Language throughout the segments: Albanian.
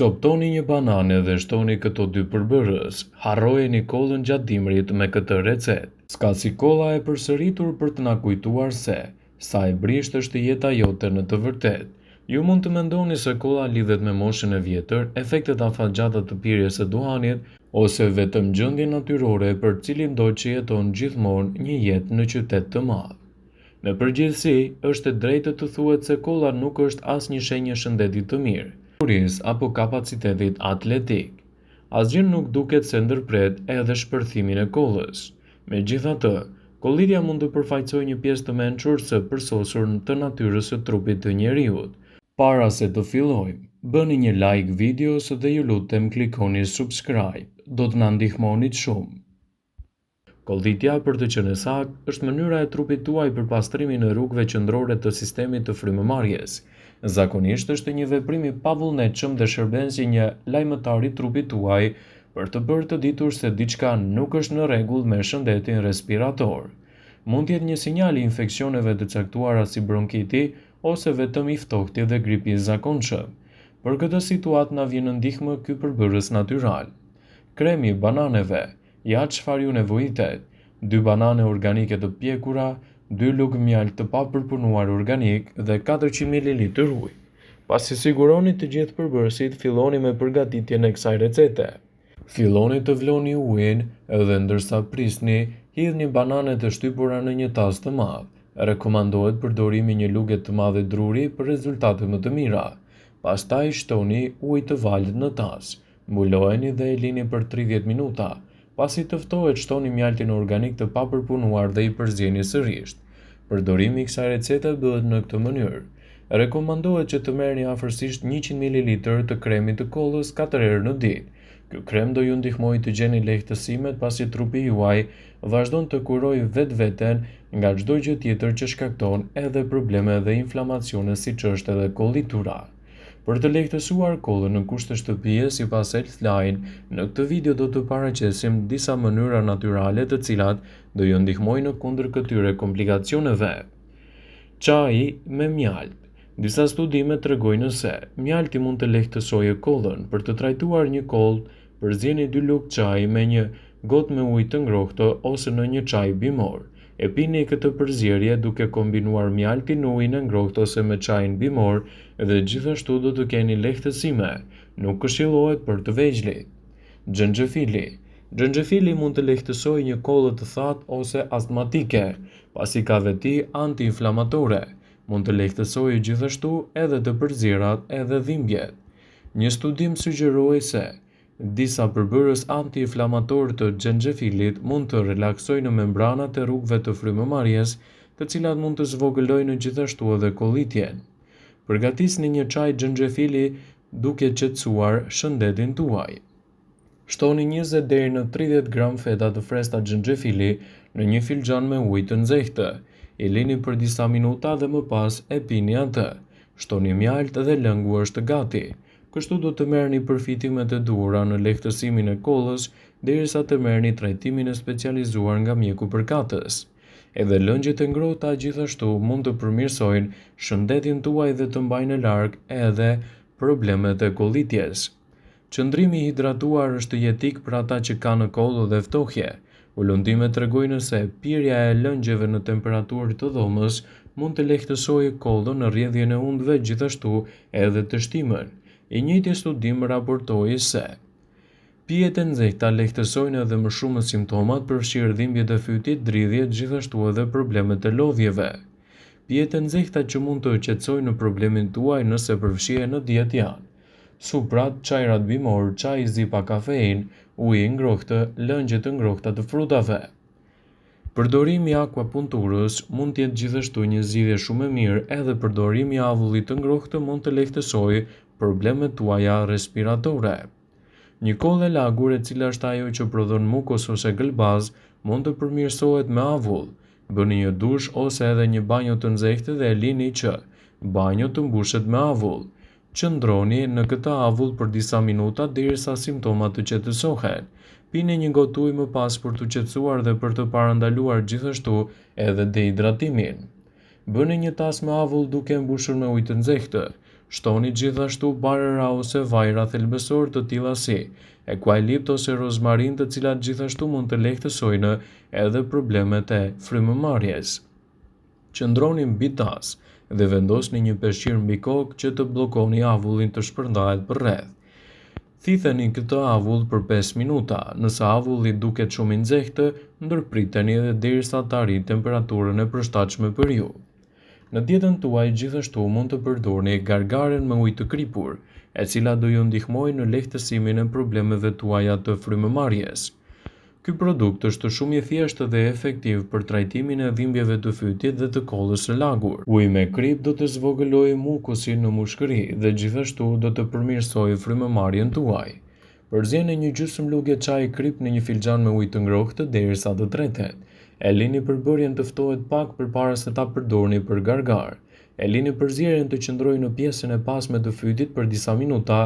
Coptoni një banane dhe shtoni këto dy përbërës. Harrojeni kollën gjatë dimrit me këtë recetë. S'ka si kolla e përsëritur për të na kujtuar se sa e brisht është jeta jote në të vërtetë. Ju mund të mendoni se kolla lidhet me moshën e vjetër, efektet afatgjata të pirjes së duhanit, ose vetëm gjendje natyrore për cilin do që jeton gjithmonë një jetë në qytet të madh. Në përgjithësi, është e drejtë të thuhet se kolla nuk është asnjë shenjë shëndeti të mirë, apo kapacitetit atletik. Asgjë nuk duket se ndërpret edhe shpërthimin e kollës. Megjithatë, kollitja mund të përfaqësojë një pjesë të mençur së përsosur të natyrës së trupit të njeriut. Para se të fillojmë, bëni një like videos dhe ju lutem klikoni subscribe, do të na ndihmonit shumë. Kollitja, për të qenë saktë, është mënyra e trupit tuaj për pastrimin e rrugëve qendrore të sistemit të frymëmarrjes. Zakonisht është një veprim i pavullnetshëm dhe shërben si një lajmëtar i trupit tuaj për të bërë të ditur se diçka nuk është në rregull me shëndetin respirator. Mund të jetë një sinjal i infeksioneve të caktuara si bronkiti ose vetëm i ftohti dhe gripi i zakonshëm. Për këtë situatë na vjen në ndihmë ky përbërës natyral. Kremi i bananeve. Ja çfarë ju nevojitet: 2 banane organike të pjekura, 2 lugë mjaltë të papërpunuar organik dhe 400 ml ujë. Pasi siguroni të gjithë përbërësit, filloni me përgatitjen e kësaj recete. Filloni të vloni ujin edhe ndërsa prisni, hidhni bananet e shtypura në një tas të madh. Rekomandohet përdorimi një luge të madhe druri për rezultate më të mira. Pastaj shtoni ujë të valët në tas. Mbulojeni dhe e lini për 30 minuta. Pasi të ftohet, shtoni mjaltin organik të papërpunuar dhe i përzjeni sërish. Përdorimi i kësaj recete bëhet në këtë mënyrë. Rekomandohet që të merrni afërsisht 100 ml të kremit të kollës 4 herë në ditë. Ky krem do ju ndihmojë të gjeni lehtësimet pasi trupi juaj vazhdon të kurojë vetveten nga çdo gjë tjetër që shkakton edhe probleme dhe inflamacione siç është edhe kollitura. Për të lehtësuar kollën në kushte shtëpie sipas Healthline, në këtë video do të paraqesim disa mënyra natyrale të cilat do ju ndihmojnë në kundër këtyre komplikacioneve. Çaji me mjalt. Disa studime tregojnë se mjalti mund të lehtësojë kollën. Për të trajtuar një kollë, përzieni 2 lugë çaji me një gotë me ujë të ngrohtë ose në një çaj bimor. E pini këtë përzierje duke kombinuar mjaltin në ujin e ngrohtë ose me çajin bimor dhe gjithashtu do të keni lehtësime. Nuk këshillohet për të vegjëlit. Xhenxhefili. Xhenxhefili mund të lehtësojë një kollë të thatë ose astmatike, pasi ka veti antiinflamatore. Mund të lehtësojë gjithashtu edhe të përzierat edhe dhimbjet. Një studim sugjeroi se disa përbërës antiinflamator të xhenxhefilit mund të relaksojnë membranat e rrugëve të frymëmarrjes, të cilat mund të zvogëlojnë gjithashtu edhe kollitjen. Përgatisni një çaj xhenxhefili duke qetësuar shëndetin tuaj. Shtoni 20 deri në 30 gram feta të freskëta xhenxhefili në një filxhan me ujë të nxehtë. I lini për disa minuta dhe më pas e pini atë. Shtoni mjalt dhe lëngu është gati. Kështu do të merrni përfitimet e duhura në lehtësimin e kollës derisa të merrni trajtimin e specializuar nga mjeku përkatës. Edhe lëngjet e ngrohta gjithashtu mund të përmirësojnë shëndetin tuaj dhe të mbajnë larg edhe problemet e kollitjes. Qëndrimi i hidratuar është jetik për ata që kanë kollë dhe ftohje. Ulëntimet tregojnë se pirja e lëngjeve në temperaturë të dhomës mund të lehtësojë kollën në rrjedhjen e undëve, gjithashtu edhe të shtimën. I njëjti studim raportoi se pijet e nxehta lehtësojnë edhe më shumë simptomat, përfshirë dhimbjet e fytit, dridhjet, gjithashtu edhe problemet e lodhjeve. Pijet e nxehta që mund të qetësojnë problemin tuaj nëse përfshihen në dietë janë suprat, çajrat bimor, çaji zi pa kafeinë, uji i ngrohtë, lëngje të ngrohta të frutave. Përdorimi i akupunturës mund të jetë gjithashtu një zgjidhje shumë e mirë, edhe përdorimi i avullit të ngrohtë mund të lehtësojë problemet tuaja respiratore. Një kollë e lagur, e cila është ajo që prodhon mukos ose gëlbaz, mund të përmirësohet me avull. Bëni një dush ose edhe një banjo të nxehtë dhe e lini që banjo të mbushet me avull. Qëndroni në këtë avull për disa minuta derisa simptomat të qetësohen. Pini një gotë ujë më pas për të qetësuar dhe për të parandaluar gjithashtu edhe dehidratimin. Bëni një tas me avull duke mbushur me ujë të nxehtë. Shtoni gjithashtu barëra ose vajra thelbësor të tilla si eukalipto ose rozmarin, të cilat gjithashtu mund të lehtësojnë edhe problemet e frymëmarrjes. Qëndroni mbi tas dhe vendosni një peshqir mbi kokë që të bllokoni avullin të shpërndahet përreth. Thitheni këtë avull për 5 minuta. Nëse avulli duket shumë i nxehtë, ndërpriteni edhe derisa të arrijë temperaturën e përshtatshme për ju. Në dietën tuaj gjithashtu mund të përdorni gargaren me ujë të kripur, e cila do ju ndihmojë në lehtësimin e problemeve tuaja të frymëmarrjes. Ky produkt është shumë i thjeshtë dhe efektiv për trajtimin e dhimbjeve të fytyt dhe të kollës së lagur. Uji me krip do të zvogëlojë mukusin në mushkëri dhe gjithashtu do të përmirësojë frymëmarrjen tuaj. Përzieni një gjysmë lugje çaji krip në një filxhan me ujë të ngrohtë derisa të tretet. E lini përbërjen të ftohet pak përpara se ta përdorni për gargar. E lini përzierjen të qëndrojë në pjesën e pasme të fytit për disa minuta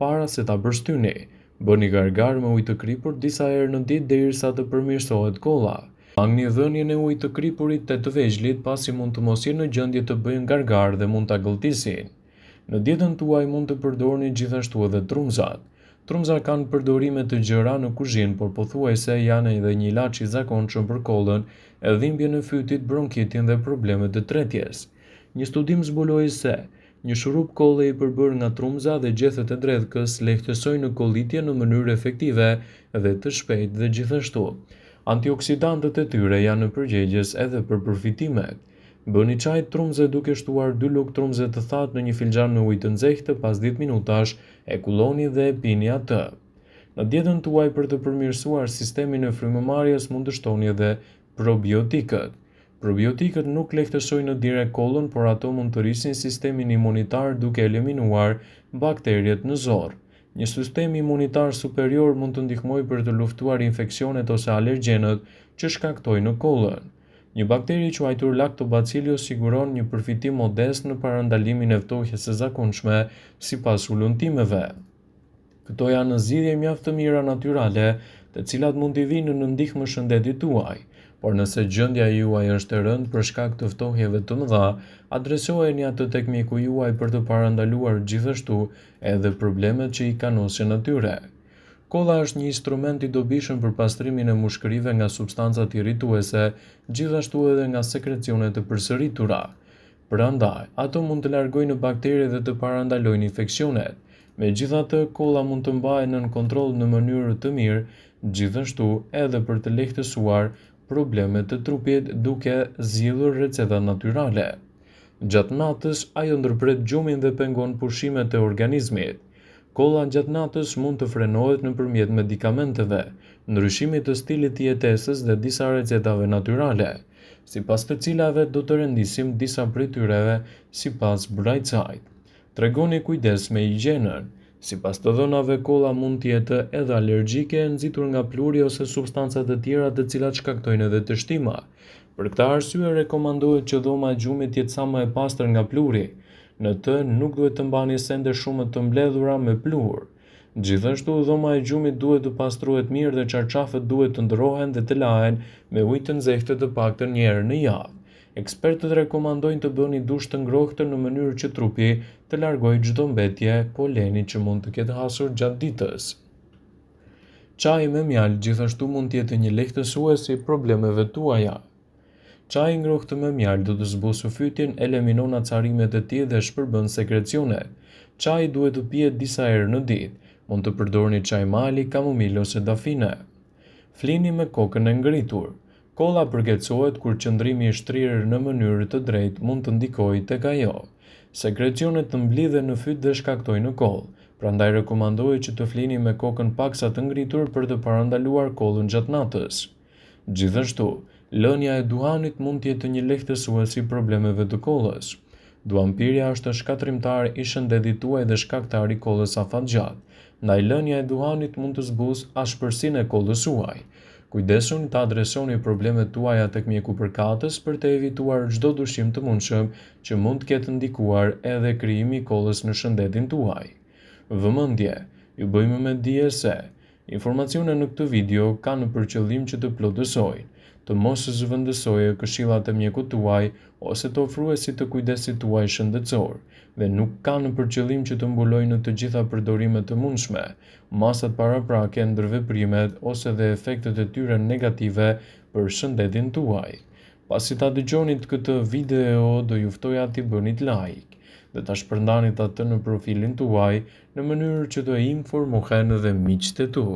para se ta përshtyni. Bëni gargar me ujë të kripur disa herë në ditë derisa të përmirësohet kolla. Mangni dhënien e ujit të kripurit te të vegjëlit, pasi mund të mos jenë në gjendje të bëjnë gargar dhe mund ta gëlltisin. Në dietën tuaj mund të përdorni gjithashtu edhe trumzat. Trumzat kanë përdorime të gjëra në kuzhinë, por pothuajse janë edhe një ilaç i zakonshëm për kollën, e dhimbjen e fytit, bronkitin dhe problemet të tretjes. Një studim zbuloi se një shurup kolle i përbërë nga trumza dhe gjethet e dredhkës lehtësojnë kollitjen në mënyrë efektive dhe të shpejtë, dhe gjithashtu antioksidantët e tyre janë në përgjegjës edhe për përfitimet. Bëni çaj trumze duke shtuar 2 lugë trumze të thatë në një filxhan me ujë të nxehtë, pas 10 minutash e kulloni dhe e pini atë. Në dietën tuaj për të përmirësuar sistemin e frymëmarrjes mund të shtoni edhe probiotikët. Probiotikët nuk lehtësojnë direkt kollën, por ato mund të rrisin sistemin imunitar duke eliminuar bakteriet në zorr. Një sistem imunitar superior mund të ndihmojë për të luftuar infeksionet ose alergjenët që shkaktojnë kollën. Një bakteri quajtur Lactobacillus siguron një përfitim modest në parandalimin e ftohjes së zakonshme sipas ulëntimeve. Këto janë zgjidhje mjaft të mira natyrale, të cilat mund t'i vinë në ndihmë shëndetit tuaj. Por nëse gjendja juaj është e rëndë për shkak të ftohjeve të mëdha, adresojeni atë tek mjeku juaj për të parandaluar gjithashtu edhe problemet që i kanosin atyre. Kolla është një instrument i dobishëm për pastrimin e mushkërive nga substancat irrituese, gjithashtu edhe nga sekrecionet të përsëritura. Prandaj, ato mund të largojnë baktere dhe të parandalojnë infeksionet. Megjithatë, kolla mund të mbahet nën kontroll në mënyrë të mirë, gjithashtu edhe për të lehtësuar problemet të trupit duke zgjidhur receta natyrale. Gjatë natës, ajo ndërpret gjumin dhe pengon pushimet e organizmit. Kolla gjatë natës mund të frenohet nëpërmjet medikamenteve, ndryshimit të stilit të jetesës dhe disa recetave natyrale, sipas të cilave do të rendisim disa prej tyre sipas Brightside. Tregoni kujdes me higjienën. Sipas të dhënave, kolla mund të jetë edhe alergjike, nxitur nga pluri ose substanca të tjera të cilat shkaktojnë edhe të shtima. Për këtë arsye rekomandohet që dhoma e gjumit të jetë sa më e pastër nga pluri. Në të nuk duhet të mbani sende shumë të mbledhura me pluhur. Gjithashtu, dhoma e gjumit duhet të pastruhet mirë dhe çarçafët duhet të ndrohen dhe të lahen me ujë të nxehtë të paktën një herë në javë. Ekspertët rekomandojnë të bëni dush të ngrohtë në mënyrë që trupi të largojë çdo mbetje poleni që mund të ketë hasur gjatë ditës. Çaji me mjaltë gjithashtu mund të jetë një lehtësues i problemeve tuaja. Çaji i ngrohtë me mjaltë do të zbusë fytyn, eliminon acarimet e tij dhe shpërbën sekrecionet. Çaji duhet të pihet disa herë në ditë. Mund të përdorni çaj mali, kamomile ose dafine. Flini me kokën e ngritur. Kolla përkeçohet kur qëndrimi i shtrirë në mënyrë të drejtë mund të ndikojë tek ajo. Sekrecionet të mblidhen në fyt dhe shkaktojnë kollë. Prandaj rekomandohet që të flini me kokën paksa të ngritur për të parandaluar kollën gjatë natës. Gjithashtu, lënia e duhanit mund të jetë një lehtësues i problemeve të kollës. Duhanpirja është shkatrimtar i shëndetit tuaj dhe shkaktar i kollës afatgjatë. Ndaj lënia e duhanit mund të zbusë ashpërsinë e kollës suaj. Kujdesuni të adresoni problemet tuaja tek mjeku përkatës për të evituar çdo dushim të mundshëm që mund të ketë ndikuar edhe krijimi i kollës në shëndetin tuaj. Vëmendje, ju bëjmë me dije se informacionet në këtë video kanë për qëllim që të plotësojnë, të mos zëvendësojë këshillat e mjekut tuaj ose të ofruesit të kujdesit tuaj shëndetësor, dhe nuk kanë për qëllim që të mbulojnë në të gjitha përdorimet të mundshme, masat paraprake, ndërveprimet ose dhe efektet e tyre negative për shëndetin tuaj. Pasi ta dëgjonit këtë video, do ju ftoja t'i bënit like dhe ta shpërndanit atë në profilin tuaj në mënyrë që të informohen edhe miqtë e tu.